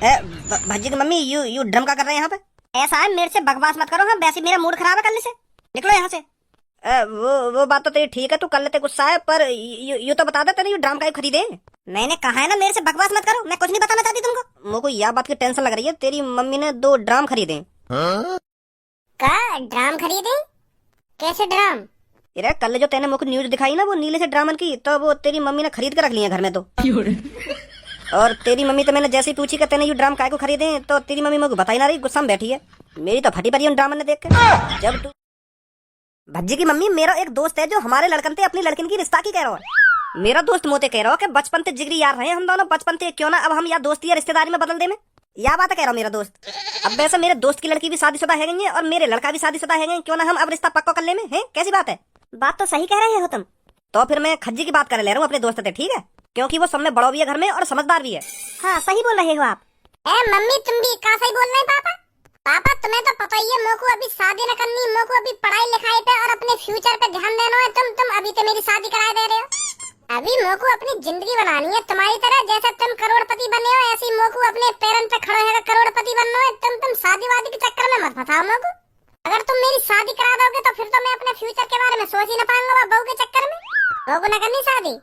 भज्जी की mummy you drum का कर रहे हैं यहाँ पे? ऐसा है, मेरे से बकवास मत करो। हाँ, वैसे मेरा मूड खराब है, कल से निकलो यहाँ से। वो बात तो तेरी ठीक है, तू कर लेते गुस्सा है, पर यू तो बता दे तेरे यू ड्रम का खरीदे। मैंने कहा है ना, मेरे से बकवास मत करो, मैं कुछ नहीं बताना चाहती तुमको। मुझको यह बात की टेंशन लग रही है, तेरी मम्मी ने 2 ड्रम खरीदे। का ड्रम खरीदे? कैसे ड्रम? अरे कल जो तेने मुझको न्यूज दिखाई ना, वो नीले से ड्रामन की, तो वो तेरी मम्मी ने खरीद कर रख लिया घर में। तो और तेरी मम्मी तो मैंने जैसे ही पूछी कि तेने यू ड्राम काय को खरीदे, तो तेरी मम्मी मुझको बता ही ना रही, गुस्सा में बैठी है। मेरी तो फटी पड़ी उन ड्रामन ने देख के। जब तू भज्जी की मम्मी, मेरा एक दोस्त है जो हमारे लड़कन थे अपनी लड़किन की रिश्ता की कह रहा है। मेरा दोस्त मोते कह रहा हो कि बचपन से जिगरी यार रहे हम दोनों, बचपन से क्यों ना अब हम या दोस्ती या रिश्तेदारी में बदल दे। में या बात कह रहा हूँ मेरा दोस्त। अब वैसे मेरे दोस्त की लड़की भी शादीशुदा है गई है और मेरे लड़का भी शादीशुदा है गए, क्यों ना हम अब रिश्ता पक्का कर ले में है? कैसी बात है? बात तो सही कह रहे हो तुम। तो फिर मैं खज्जी की बात कर ले रहा हूँ अपने दोस्त से, ठीक है? क्योंकि वो सब में बड़ा भी है घर में और समझदार भी है। हाँ सही बोल रहे हो आप। मम्मी तुम भी कहाँ सही बोल रहे हैं? पापा पापा तुम्हें तो पता ही है, मोको अभी शादी न करनी, मोको अभी पढ़ाई लिखाई पे और अपने फ्यूचर पे ध्यान देना है। तुम अभी तो मेरी शादी करा दे रहे हो। अभी मोको अपनी जिंदगी बनानी है तुम्हारी तरह, जैसे तुम करोड़पति बने हो ऐसे ही मोको अपने पैरों पे खड़े होकर करोड़पति बनना है। तुम शादी वादी के चक्कर में मत फंसाओ मोको। अगर तुम मेरी शादी करा दोगे तो फिर तो मैं अपने फ्यूचर के बारे में सोच ही न पाऊंगा बहू के चक्कर में। मोको न करनी शादी।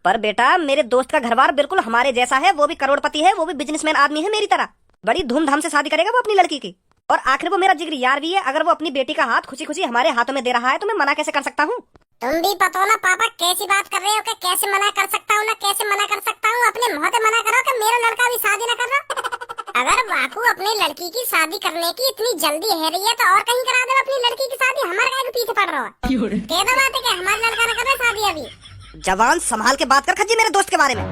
पर बेटा मेरे दोस्त का घरबार बिल्कुल हमारे जैसा है, वो भी करोड़पति है, वो भी बिजनेसमैन आदमी है मेरी तरह। बड़ी धूमधाम से शादी करेगा वो अपनी लड़की की, और आखिर वो मेरा जिगरी यार भी है। अगर वो अपनी बेटी का हाथ खुशी खुशी हमारे हाथों में दे रहा है तो मैं मना कैसे कर सकता हूँ? तुम भी पता ना पापा कैसी बात कर रहे हो कि कैसे मना कर सकता हूँ ना कैसे मना कर सकता हूँ। अपने मुंह से मना करो कि मेरा लड़का भी शादी न कर रहा। अगर वाकू अपनी लड़की की शादी करने की इतनी जल्दी है रही है तो और कहीं करा दो अपनी लड़की की शादी। हमारे काय के पीछे पड़ रहा है? कह दो बात है कि हमारा लड़का न कर रहा शादी अभी। जवान संभाल के बात कर खज्जी मेरे दोस्त के बारे में।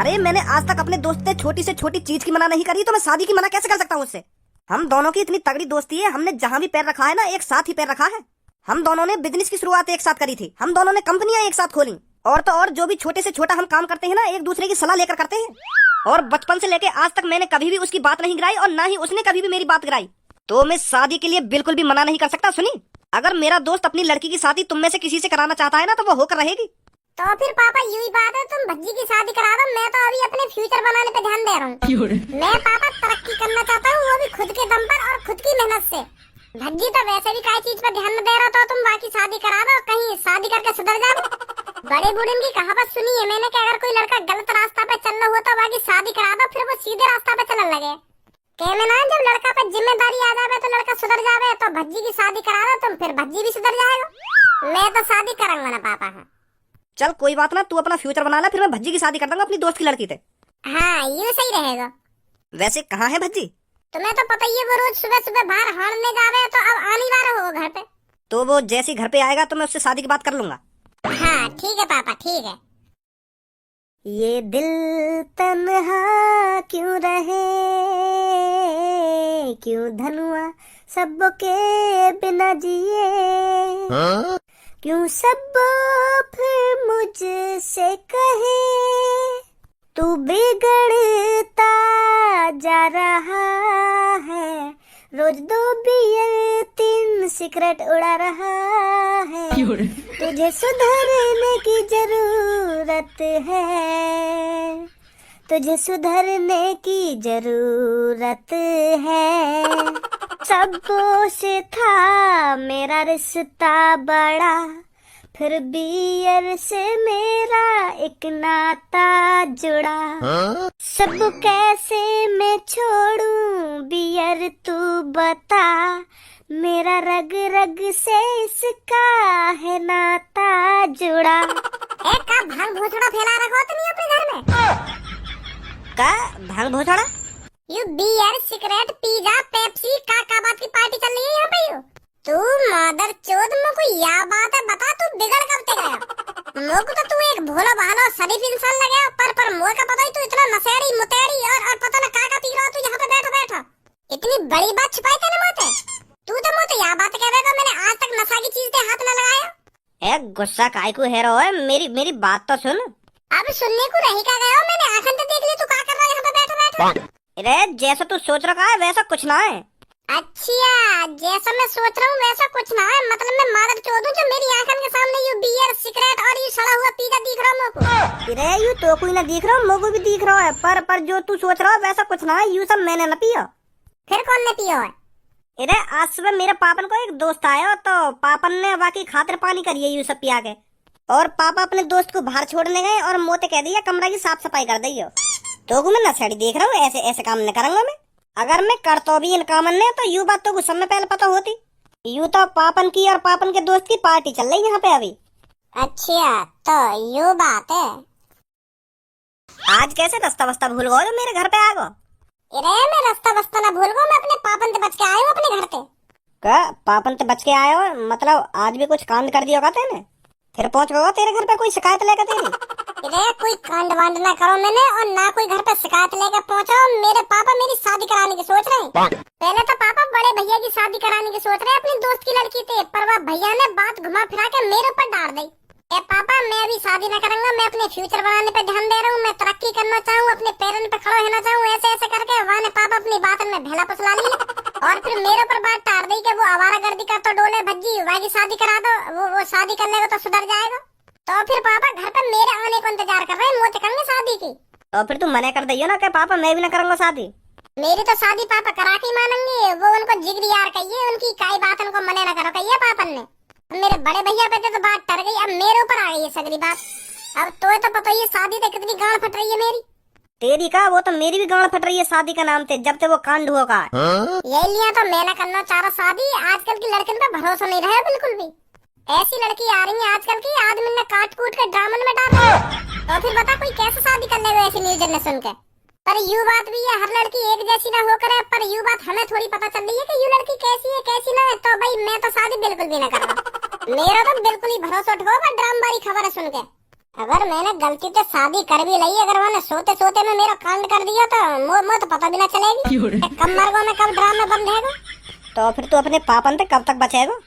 अरे मैंने आज तक अपने दोस्त से छोटी चीज की मना नहीं करी, तो मैं शादी की मना कैसे कर सकता हूँ उससे? हम दोनों की इतनी तगड़ी दोस्ती है, हमने जहाँ भी पैर रखा है ना एक साथ ही पैर रखा है। हम दोनों ने बिजनेस की शुरुआत एक साथ करी थी, हम दोनों ने कंपनियां एक साथ खोली, और तो और जो भी छोटे से छोटा हम काम करते हैं ना एक दूसरे की सलाह लेकर करते हैं। और बचपन से लेके आज तक मैंने कभी भी उसकी बात नहीं गिराई और ना ही उसने कभी भी मेरी बात गिराई। तो मैं शादी के लिए बिल्कुल भी मना नहीं कर सकता। सुनी, अगर मेरा दोस्त अपनी लड़की की शादी तुम में से किसी से कराना चाहता है ना तो वो होकर रहेगी। तो फिर पापा यूं ही बात है, तुम भज्जी की शादी करा दो। मैं तो अभी अपने फ्यूचर बनाने पे ध्यान दे रहा हूँ। मैं पापा तरक्की करना चाहता हूँ, वो भी खुद के दम पर और खुद की मेहनत से। भज्जी तो वैसे भी कई चीज पर ध्यान दे रहा था, तुम बाकी शादी करा दो, कहीं शादी करके सुधर जाओ। बड़े बूढ़े की कहावत सुनी है मैंने कि अगर कोई लड़का गलत रास्ता पे चल रहा हो तो बाकी शादी करा दो, फिर वो सीधे रास्ता पे चलने लगे। कहने ना जब लड़का पे जिम्मेदारी आ जावे तो लड़का सुधर जावे। तो भज्जी की शादी करा दो तुम, फिर भज्जी भी सुधर जाएगा। मैं तो शादी करूंगा ना पापा। है चल कोई बात ना, तू अपना फ्यूचर बना ले, फिर मैं भज्जी की शादी कर दूंगा अपनी दोस्त की लड़की से। हाँ ये सही रहेगा। वैसे कहाँ है भज्जी? तुम्हें तो पता ही है वो रोज सुबह सुबह बाहर हारने जावे, तो अब आने वाला हो घर पे। तो वो जैसे घर पे आएगा तो मैं उससे शादी की बात कर लूंगा। हाँ ठीक है पापा ठीक है। ये दिल तन्हा क्यों रहे, क्यों धनुआ सबके बिना जिए, क्यों सब फिर मुझसे कहे तू बिगड़ता जा रहा है, रोज 2 बियर 3 सिगरेट उड़ा रहा है, तुझे सुधरने की जरूरत है, तुझे सुधरने की जरूरत है। सबों से था मेरा रिश्ता बड़ा, फिर बियर से मेरा एक नाता जुड़ा। सब कैसे मैं छोड़ूं बियर तू बता, मेरा रग रग से इसका है नाता जुड़ा। एक का भांग भोसड़ा फैला रखा तुम अपने घर में? का भांग भोसड़ा? यू बियर सिगरेट पिज्जा पेप्सी का बात की पार्टी चल रही है यहाँ पे? तू मदर चोद मुझको या बात है बता, तू बिगड़ कब ते गया? मुझको तो तू एक भोला भाला शरीफ इंसान लगा, पर मुझे का पता ही तू इतना नशेड़ी मुतेड़ी और पता न का पी रहा तू यहाँ पे बैठा बैठा। इतनी बड़ी बात छिपाई तेरे मुँह से? तू तो मुझे या बात कह रहा, मैंने आज तक नशा की चीज पे हाथ न लगाया। गुस्सा काय को है रहा है? मेरी बात तो सुन। अब सुनने को रही का गया, मैंने आंखें तो देख ली, तू क्या कर रहा है यहाँ पे बैठा बैठा? अरे जैसा तू सोच रखा है वैसा कुछ ना है। अच्छा, जैसा मैं सोच रहा हूँ वैसा कुछ ना है। मतलब मैं मादर चोद हूँ जो मेरी आंखन के सामने यू बियर सिगरेट और ये सड़ा हुआ पिज़्ज़ा दिख रहा है मुझको। अरे यू तो कोई ना दिख रहा, मुझको भी दिख रहा है, पर जो तू सोच रहा है वैसा कुछ ना है। यू सब मैंने न पिया। फिर कौन ने पिया है? अरे आज सुबह मेरे पापन को एक दोस्त आया तो पापन ने वाकई खातिर पानी करिए यू सब पिया के, और पापा अपने दोस्त को बाहर छोड़ने गए और मोते कह दिया कमरा की साफ सफाई कर दियो। तो मैं नशेड़ी देख रहा हूँ, ऐसे ऐसे काम न करूंगा मैं। अगर मैं करता भी इन कामन ने तो यू बात तो कुछ समय पहले पता होती। यू तो पापन की और पापन के दोस्त की पार्टी चल रही यहाँ पे अभी। अच्छा, तो यू बात है। आज कैसे रास्ता वस्ता भूल गए जो मेरे घर पे आ गो? अरे मैं रास्ता बस्ता ना भूल गो, मैं अपने पापन से बच के आया हूँ अपने घर से। क्या पापन से बच के आए हो? मतलब आज भी कुछ कांड कर दिया होगा तेने? फिर पहुंच गया तेरे घर पे कोई शिकायत लेकर तेरी? अरे कोई कांड वांड ना करो मैंने, और ना कोई घर पे शिकायत लेकर पहुंचा। मेरे पापा मेरी शादी कराने की सोच रहे हैं। पहले तो पापा बड़े भैया की शादी कराने की सोच रहे हैं अपनी दोस्त की लड़की से, पर वह भैया ने बात घुमा फिरा के मेरे ऊपर डाल दी। ए पापा, मैं अभी शादी न करूंगा, मैं अपने फ्यूचर बनाने पे ध्यान दे रहा हूँ, मैं तरक्की करना चाहूँ, अपने पैरों पे खड़ा होना चाहूँ। ऐसे ऐसे करके वहाँ ने पापा अपनी बात में भेला फुसला लिया और फिर मेरे ऊपर बात टार दी कि वो आवारागर्दी का तो डोले भज्जी, वहाँ की शादी करा दो, वो शादी कर लेगा तो सुधर जाएगा। तो फिर पापा घर पर मेरे आने को इंतजार कर रहे हैं, मोते करेंगे शादी की। तो फिर तुम मना कर दियो ना कि पापा मैं भी ना करूंगा शादी। मेरी तो शादी पापा करा के मानेंगे, वो उनको जिगरी यार कहिए, उनकी काई बात उनको मने ना करो कहिए पापन ने। मेरे बड़े भैया पे तो बात टर गई, अब मेरे ऊपर आ गई है सगरी बात। अब तो पता ही शादी तो कितनी गांड फट रही है मेरी। तेरी का वो तो मेरी भी गांड फट रही है शादी का नाम से, जब से वो कांड हुआ का। यही लिया तो मैं ना करना चाह रहा शादी। आजकल की लड़कियों पे भरोसा नहीं रहा बिल्कुल भी। ऐसी लड़की आ रही है आजकल की, आदमी ने काट कूट के ड्रामन में डाल रहा है। तो फिर बता कोई कैसे शादी कर लेगा ऐसी न्यूज ने सुन के। पर यू बात भी है, हर लड़की एक जैसी ना होकर है, पर यू बात हमें थोड़ी पता चल रही है कि यू लड़की कैसी है कैसी ना है। तो भाई मैं तो शादी बिल्कुल भी ना कर रहा। मेरा तो बिल्कुल ही भरोसा उठ गया ड्राम बारी खबर सुन के। अगर मैंने गलती से शादी कर भी ली, अगर मैंने सोते सोते में मेरा कांड कर दिया तो मुझे तो पता भी ना चलेगी कब मर गो मैं, कब ड्रामा बंद है। तो फिर तू अपने पापन से कब तक बचेगा?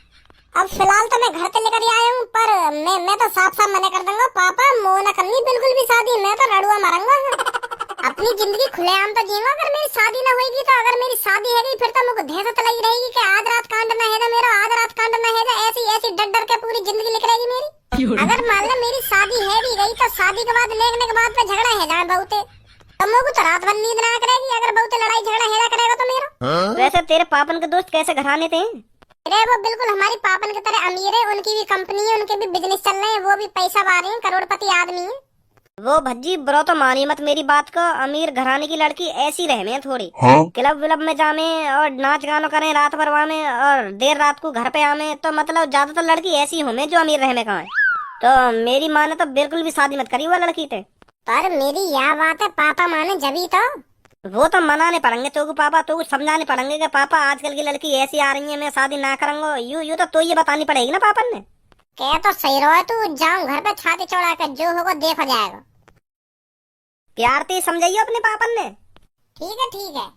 अब फिलहाल तो मैं घर से लेकर आया हूँ, पर मैं तो साफ साफ मना कर दूंगा पापा, मोह न करनी बिल्कुल भी शादी। मैं तो लड़ुआ मारूंगा, अपनी जिंदगी खुलेआम तो जीऊंगा। अगर मेरी शादी ना होगी तो, अगर मेरी शादी है फिर तो मुझे दहशत लगी रहेगी कि आज रात कांड ना है मेरा, आज रात कांड ना है, ऐसी ऐसी डर डर के पूरी जिंदगी निकल रहेगी मेरी। अगर मान लो मेरी शादी है भी गई तो शादी के बाद लेने के बाद में झगड़ा है जाए बहुते, तो मुझे तो रात भर नींद ना करेगी अगर बहुते लड़ाई झगड़ा है करेगा तो मेरा। वैसे तेरे पापन के दोस्त कैसे घर आने थे? अरे वो बिल्कुल हमारी पापन की तरह अमीर है, उनकी भी कंपनी है, उनके भी बिजनेस चल रहे हैं, वो भी पैसा वाले हैं, करोड़पति आदमी है। वो भज्जी ब्रो तो मानी मत मेरी बात को, अमीर घराने की लड़की ऐसी रहे में थोड़ी। क्लब विलब में जामे और नाच गानो करें रात भर वहाँ में, और देर रात को घर पे आमे, तो मतलब ज्यादातर लड़की ऐसी हो में जो अमीर रहे में कहाँ है। तो मेरी माँ ने तो बिल्कुल भी शादी मत करी वो लड़की थे। पर मेरी यह बात है पापा माने जभी तो। वो तो मनाने पड़ेंगे तो पापा, तो कुछ समझाने पड़ेंगे कि पापा आजकल की लड़की ऐसी आ रही है, मैं शादी ना करूंगा। यू तो ये बतानी पड़ेगी ना पापन ने। क्या तो सही रहो तू, जाऊं घर पे छाती चौड़ा कर, जो होगा देखा जाएगा। प्यार से समझाइए अपने पापन ने। ठीक है ठीक है।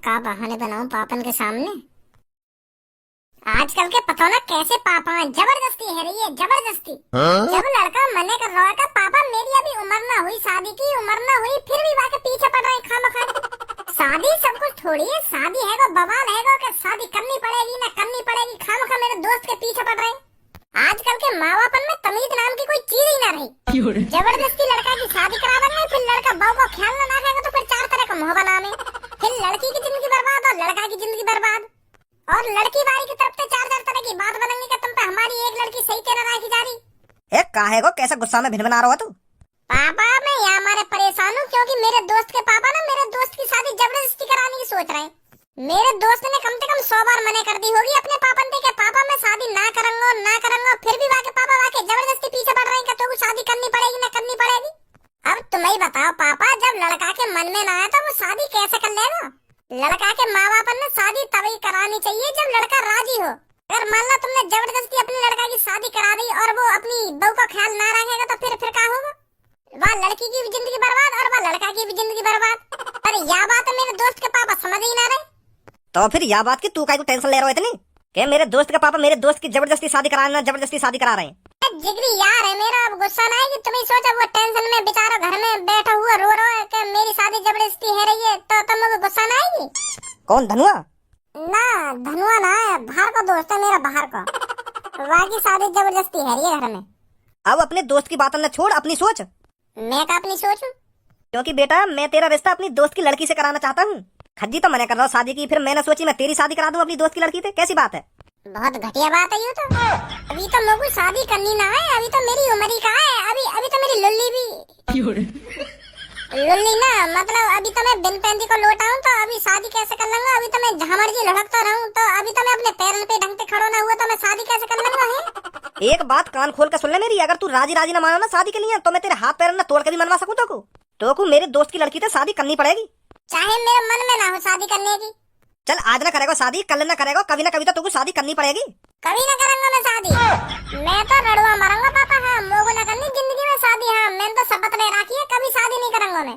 का बहाने बनाऊं पापन के सामने। आजकल के पता ना कैसे पापा जबरदस्ती है रही है, जबरदस्ती। जब लड़का मने कर रहा है का पापा मेरी अभी उम्र ना हुई, शादी की उम्र ना हुई, फिर भी वाके पीछे पड़ रहे खामखा। शादी सब कुछ थोड़ी है, शादी है बवाल है कि शादी करनी पड़ेगी ना करनी पड़ेगी, खामखा मेरे दोस्त के पीछे पड़ रहे। आजकल के माँ बापन में तमीज नाम की कोई चीज ही ना रही। जबरदस्ती लड़का की शादी करा देंगे, फिर लड़का बहू को ख्याल ना रखेगा तो फिर चार तरह का मुँह बनाने, फिर लड़की की जिंदगी बर्बाद और लड़का की जिंदगी बर्बाद, और लड़की बारी की तरफ से चार तरह की बात बनेंगी कि तुम पे हमारी एक लड़की सही तेरा राखी जा रही। काहे को कैसा गुस्सा में भिन बना रहा हो तू? पापा मैं यहाँ हमारे परेशान हूँ क्योंकि मेरे दोस्त के पापा ना मेरे दोस्त की शादी जबरदस्ती कराने की सोच रहे हैं। मेरे दोस्त ने कम से कम 100 बार मना कर दी होगी अपने पापा ने कि पापा मैं शादी ना करूंगा, फिर भी वाके पापा वाके जबरदस्ती पीछे पड़ रहे हैं कि तो शादी करनी पड़ेगी ना करनी पड़ेगी। अब तुम ही बताओ पापा, जब लड़का के मन में ना आया तो वो शादी कैसे कर लेगा? लड़का के माँ बाप ने शादी तभी करानी चाहिए जब लड़का राजी हो। अगर मान लो तुमने जबरदस्ती अपने लड़का की शादी करा दी और वो अपनी बहू का ख्याल ना रखेगा तो फिर क्या होगा? वह लड़की की भी जिंदगी बर्बाद और वह लड़का की भी जिंदगी बर्बाद। पर यह बात मेरे दोस्त के पापा समझ ही ना रहे। तो फिर यह बात की तू काहे को टेंशन ले रहा है इतनी कि मेरे दोस्त के पापा मेरे दोस्त की जबरदस्ती शादी करा रहे हैं? जिगरी यार है मेरा, अब गुस्सा ना आएगी। तुम्हें सोचा वो टेंशन में बेचारा घर में बैठा हुआ रो रहा है कि मेरी शादी जबरदस्ती है रही है, तो तुमको गुस्सा ना आएगी? कौन, धनुआ? ना, धनुआ ना है, बाहर का दोस्त है मेरा, बाहर का। बाकी शादी जबरदस्ती है रही है घर में। अब अपने दोस्त की बात न छोड़, अपनी सोच। मैं का अपनी सोचूं? क्योंकि बेटा मैं तेरा रिश्ता अपनी दोस्त की लड़की से कराना चाहता हूँ। खज्जी तो मना कर रहा हूँ शादी की, फिर मैंने सोची मैं तेरी शादी करा दूं अपनी दोस्त की लड़की से। कैसी बात है? बहुत घटिया बात है ये तो। अभी तो मुझे शादी करनी ना है, अभी तो मेरी उम्र ही का है। अभी तो मेरी लुल्ली भी लुल्ली ना, मतलब अभी तो मैं बिन पैंदी को लौटाऊं, तो अभी शादी कैसे कर लूंगा? अभी तो मैं जहाँ मर्जी लुढ़कता रहूं, तो अभी तो मैं अपने पैरों पे ढंग से खड़ो ना हुआ, तो मैं शादी कैसे कर लूंगा? है एक बात कान खोल कर सुन ले मेरी, अगर तू राजी राजी ना मानो ना शादी के लिए, तो मैं तेरे हाथ पैर न तोड़ के भी मनवा सकूं। तो को मेरे दोस्त की लड़की से शादी करनी पड़ेगी, चाहे मेरे मन में ना हो शादी करने की। चल आज ना करेगा शादी, कल ना करेगा, कभी ना कभी तो तुमको शादी करनी पड़ेगी। कभी ना करूंगा मैं शादी, मैं तो रड़ुआ मारूंगा पापा। हाँ, मोगो ना करनी जिंदगी में शादी। हाँ, मैंने तो शपथ ले रखी है, कभी शादी नहीं करूंगा मैं।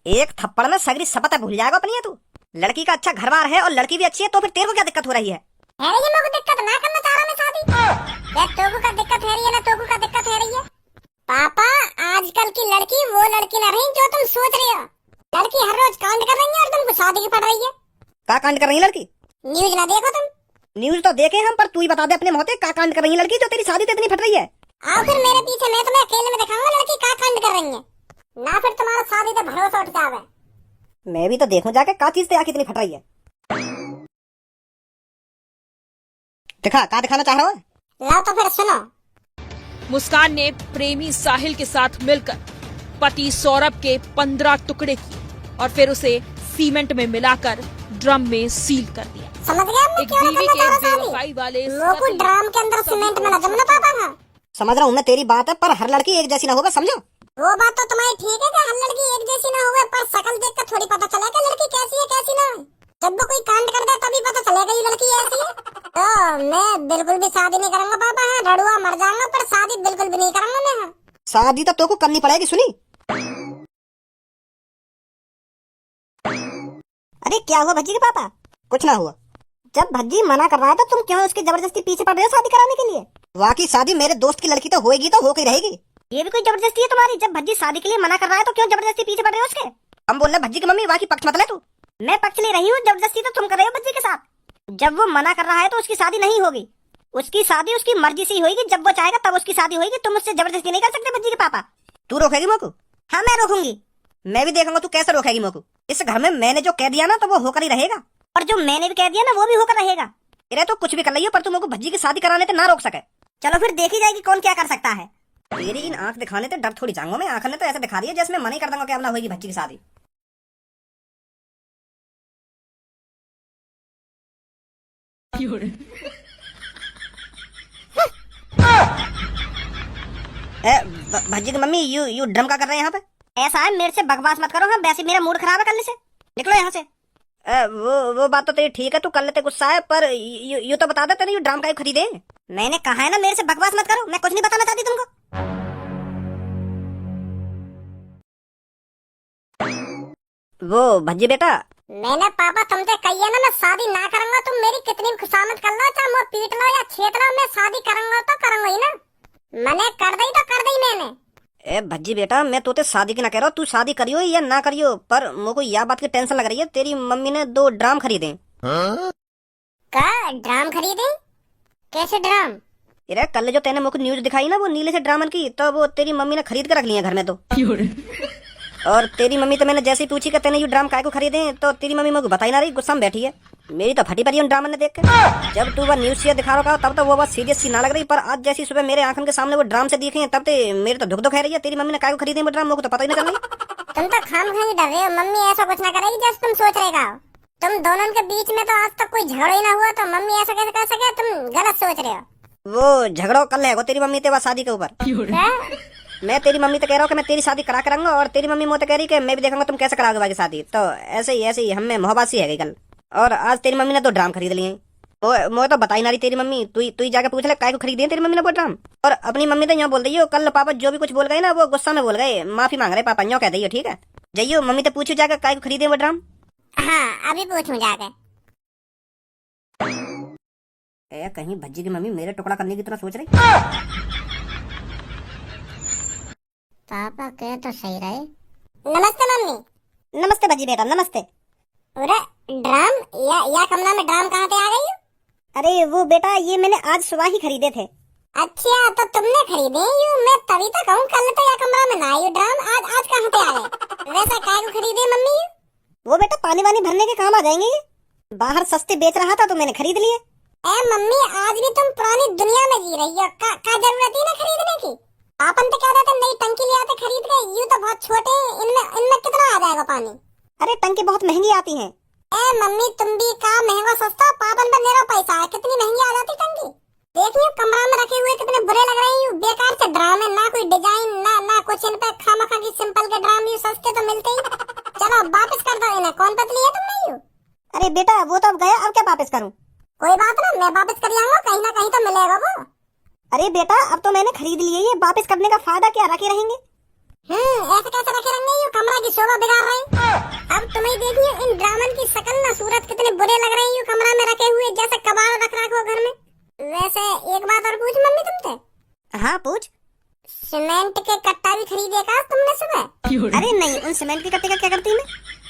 एक थप्पड़ में सगरी शपथ भूल जाएगा अपनी। है तू लड़की का अच्छा घरबार है और लड़की भी अच्छी है, तो फिर तेरे को क्या दिक्कत हो रही है? है ये मुझे दिक्कत ना करना चाह रहा मैं शादी। देख तोगु का दिक्कत है रही है ना, तोगु का दिक्कत है रही है। पापा आजकल की लड़की वो लड़की ना रही जो तुम सोच रहे हो। लड़की हर रोज कांड कर रही है और तुमको शादी की पड़ रही है। का कांड कर रही है लड़की? न्यूज ना देखो तुम? न्यूज तो देखे हम, पर तू ही बता दे अपने मोहते, का कांड कर रही है लड़की जो तेरी शादी तो इतनी फट रही है? आओ फिर मेरे पीछे, मैं तुम्हें अकेले में दिखाऊंगा लड़की का कांड कर रही है ना, फिर तुम्हारा शादी पे भरोसा उठ जावे। मैं भी तो देखूं जाके का चीज तेरा कितनी फट रही है। दिखा, का दिखाना चाह रहा है? लाओ तो फिर सुनो। मुस्कान ने प्रेमी साहिल के साथ मिलकर पति सौरभ के 15 टुकड़े किए और फिर उसे सीमेंट में मिलाकर ड्रम में सील कर दिया। समझ गया मैं एक क्यों बीवी करना के चाह रहा शादी? बेवफाई वाले लोगों ड्राम के अंदर सीमेंट में लगा ना पापा था। समझ रहा हूँ मैं तेरी बात है, पर हर लड़की एक जैसी ना होगा, समझो। वो बात तो तुम्हारी ठीक है कि हर लड़की एक जैसी ना होवे, पर शकल देख कर थोड़ी पता चलेगा लड़की कैसी है कैसी ना। जब वो कोई कांड कर दे तभी पता चलेगा ये लड़की ऐसी है। तो मैं बिल्कुल भी शादी नहीं करूंगा पापा। हाँ, रड़ुआ मर जाऊंगा, पर शादी बिल्कुल भी नहीं करूंगा मैं। हाँ। शादी तो को करनी पड़ेगी, सुनी? अरे क्या हुआ भज्जी के पापा? कुछ ना हुआ। जब भज्जी मना कर रहा है तो तुम क्यों उसके जबरदस्ती पीछे पड़ रहे हो शादी कराने के लिए? वाकई शादी मेरे दोस्त की लड़की तो होएगी, तो होकर रहेगी। ये भी कोई जबरदस्ती है तुम्हारी? जब भज्जी शादी के लिए मना कर रहा है तो क्यों जबरदस्ती पीछे पड़ रहे हो उसके? हम बोल रहे भज्जी की मम्मी, वाकई पक्ष मत ले तू। मैं पक्ष ले रही हूँ, जबरदस्ती तो तुम कर रहे हो भज्जी के साथ। जब वो मना कर रहा है तो उसकी शादी नहीं होगी, उसकी शादी उसकी मर्जी से ही होगी। जब वो चाहेगा तब उसकी शादी होगी, तुम उससे जबरदस्ती नहीं कर सकते भज्जी के पापा। तू रोकेगी मोकू? हाँ मैं रोकूंगी, मैं भी देखूंगा तू कैसे रोकेगी मोकू। इस घर में मैंने जो कह दिया ना तो वो होकर ही रहेगा, और जो मैंने भी कह दिया ना वो भी होकर रहेगा। तेरे तो कुछ भी कर रही हो, पर तुम भज्जी की शादी कराने से ना रोक सके। चलो फिर देखी जाएगी कौन क्या कर सकता है। तेरी इन आंख दिखाने से डर थोड़ी जाऊंगा मैं। आंख ने तो ऐसे दिखा दिया जैसे मैं मना ही कर दूंगा कि अब ना होगी भज्जी की शादी। भज्जी की मम्मी यू ड्रम का कर रहे हैं यहाँ पे? ऐसा है, मेरे से बकवास मत करो। हाँ वैसे मेरा मूड खराब है करने से, निकलो यहाँ से। वो बात तो तेरी ठीक है, तू कर लेते गुस्सा है, पर यू तो बता दे तेरे यू ड्राम का खरीदे। मैंने कहा है ना मेरे से बकवास मत करो, मैं कुछ नहीं बताना चाहती तुमको। वो भज्जी बेटा, मैंने पापा तुमसे कही है ना मैं शादी ना करूंगा। तुम मेरी कितनी खुशामद कर लो, चाहे मुझे पीट लो या छेद लो, मैं शादी करूंगा तो करूंगा ही ना। मैंने कर दी तो कर दी मैंने। ए भज्जी बेटा, मैं तोते शादी की ना कह रहा हूँ, तू शादी करियो या ना करियो, पर मुझको यह बात की टेंशन लग रही है। तेरी मम्मी ने 2 ड्राम खरीदे। का ड्राम खरीदे? कैसे ड्राम? अरे कल जो तेने मुझको न्यूज दिखाई ना वो नीले से ड्रामन की, तो वो तेरी मम्मी ने खरीद के रख लिया घर में। तो और तेरी मम्मी तो मैंने जैसे ही पूछी कि तेने ये ड्राम काय को खरीदे, तो तेरी मम्मी मुझको बता ही ना रही, गुस्सा में बैठी है। मेरी तो फटी पड़ी उन ड्रामन ने देख के। जब तू वो न्यूज से दिखा रहा तब तो वो बात सीरियस सी ना लग रही, पर आज जैसी सुबह मेरे आंखों के सामने वो ड्राम से दिखे तब तो मेरे तो दुख है रही है। तेरी मम्मी ने काय को खरीदे वो ड्राम, मुझको तो पता ही नहीं चल रही। तुम तो खाम डर रहे हो। मम्मी ऐसा कुछ ना करेगी जैसे तुम सोच रहे हो। तुम दोनों के बीच में तो आज तक कोई झगड़ा ही ना हुआ, तो मम्मी ऐसा कैसे कर सके? तुम गलत सोच रहे हो। वो झगड़ो कल है तेरी मम्मी तेरा शादी के ऊपर। मैं तेरी मम्मी तो कह रहा हूँ कि मैं तेरी शादी करा कराऊंगा, और तेरी मम्मी मुझे कह रही कि मैं भी देखूंगा तुम कैसे कराओगे बाकी शादी। तो ऐसे ही हमें मोहब्बत सी है कल, और आज तेरी मम्मी ने 2 ड्राम खरीद लिए। मुझे तो बता ही ना रही तेरी मम्मी। तू ही जाके पूछ ले काय को खरीदी तेरी मम्मी ने वो ड्राम। और अपनी मम्मी तो यहाँ बोल रही हो, कल पापा जो भी कुछ बोल गए ना वो गुस्सा में बोल गए, माफी मांग रहे पापा, यूँ कह दी हो। ठीक है जाइयो, मम्मी तो पूछो जाकर काय को खरीदे वो ड्राम। हाँ अभी पूछूं जाके। कहीं भज्जी की मम्मी मेरे टुकड़ा करने की तरह सोच रही। पापा कह तो सही रहे। नमस्ते मम्मी। नमस्ते भजी बेटा, नमस्ते। अरे ड्राम या कमरा में ड्राम कहाँ से आ गई? अरे वो बेटा, ये मैंने आज सुबह ही खरीदे थे। अच्छा तो तुमने खरीदे? यूं मैं तभी तो कहूँ कल तो या कमरा में ना आयु ड्राम, आज कहाँ से आ गए? वैसा काय को खरीदे मम्मी? वो बेटा पानी वानी भरने के काम आ जाएंगे ये। बाहर सस्ते बेच रहा था तो मैंने खरीद लिए। मम्मी आज भी तुम पुरानी दुनिया में जी रही हो। का जरूरत ही ना खरीदने की। आपन तो क्या कहते नई टंकी ले आते खरीद के। यूं तो बहुत छोटे हैं, इनमें कितना आ जाएगा पानी? अरे टंकी बहुत महंगी आती है। मम्मी तुम भी का महंगा सस्ता, पापन पर मेरा पैसा है, कितनी महंगी आ जाती टंकी। देखिए कमरा में रखे हुए कितने बुरे लग रहे हैं। बेकार से ड्राम है, ना कोई डिजाइन ना कुछ। इन पे खामखा की सिंपल के ड्राम यूं सस्ते तो मिलते ही। चलो वापस कर दो इन्हें। कौन पत लिया तुमने यूं? अरे बेटा वो तो अब गया, अब क्या वापस करूं? कोई बात ना, मैं वापस कर आऊंगा, कहीं ना कहीं तो मिलेगा वो। अरे बेटा अब तो मैंने खरीद लिए, ये वापस करने का फायदा क्या, रखे रहेंगे। ऐसे कैसे रखे रहेंगे? यूं कमरा की शोभा बिगाड़ रहे हैं। अब तुम्हें देखिए इन ड्रामन की शक्ल ना सूरत कितने बुरे लग रहे हैं यूं कमरा में रखे हुए, जैसे कबाड़ रख रखो घर में। वैसे एक बात और पूछ मम्मी तुमसे? हाँ पूछ। सीमेंट के कट्टा भी खरीदे का तुमने सुबह? अरे नहीं, उन सीमेंट के कट्टे का क्या करती मैं?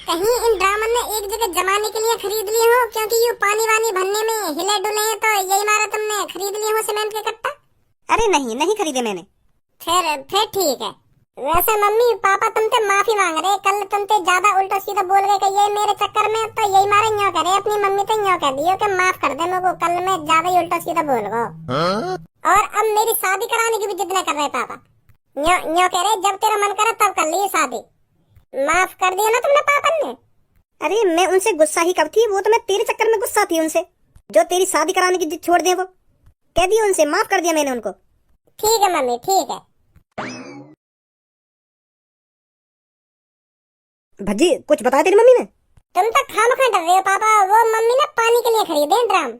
कहीं इन ड्रामन ने एक जगह जमाने के लिए खरीद लिए हो, क्योंकि ये पानी वानी भरने में हिले डुले हैं, तो यही मारा तुमने खरीद लिए हो सीमेंट के कट्टा? अरे नहीं खरीदे मैंने। फिर ठीक है। वैसे मम्मी पापा तुमसे माफी मांग रहे, कल तुमसे ज्यादा उल्टा सीधा बोल गए कि ये मेरे चक्कर में, तो यही मारे न्यों करे अपनी मम्मी तो न्यों कह दियो कि माफ कर दे मेरे को, कल मैं ज्यादा ही उल्टा सीधा बोल गो। और अब मेरी शादी कराने की भी जिद न कर रहे पापा। न्यों कह रहे जब तेरा मन करे तब कर ली शादी। माफ कर दिया ना तुमने पापा ने? अरे मैं उनसे गुस्सा ही कब थी, वो तो मैं तेरे चक्कर में गुस्सा थी उनसे, जो तेरी शादी कराने की जिद छोड़ दे। वो कह दिया उनसे, माफ कर दिया मैंने उनको। ठीक है मम्मी ठीक है। भज्जी कुछ बताया तेरी मम्मी ने? तुम तो खामखा डर रहे हो पापा। वो मम्मी ने पानी के लिए खरीदे ड्राम।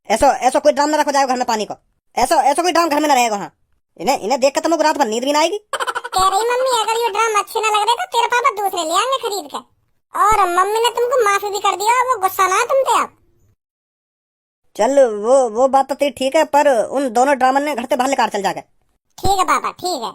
ऐसा कोई ड्राम न रखो जाएगा घर में पानी को। ऐसा कोई ड्राम घर में न रहेगा। हाँ इन्हें देख कर तुमको रात भर नींद भी ना आएगी। कह रही मम्मी अगर ये ड्राम अच्छे न लग रहे तो तेरे पापा दूसरे ले आएंगे खरीद के। और मम्मी ने तुमको माफी भी कर दिया, वो गुस्सा ना तुमसे अब। चल वो बात तो तेरी ठीक है, पर उन दोनों ड्रामन ने घर से बाहर निकाल चल जाकर। ठीक है पापा ठीक है।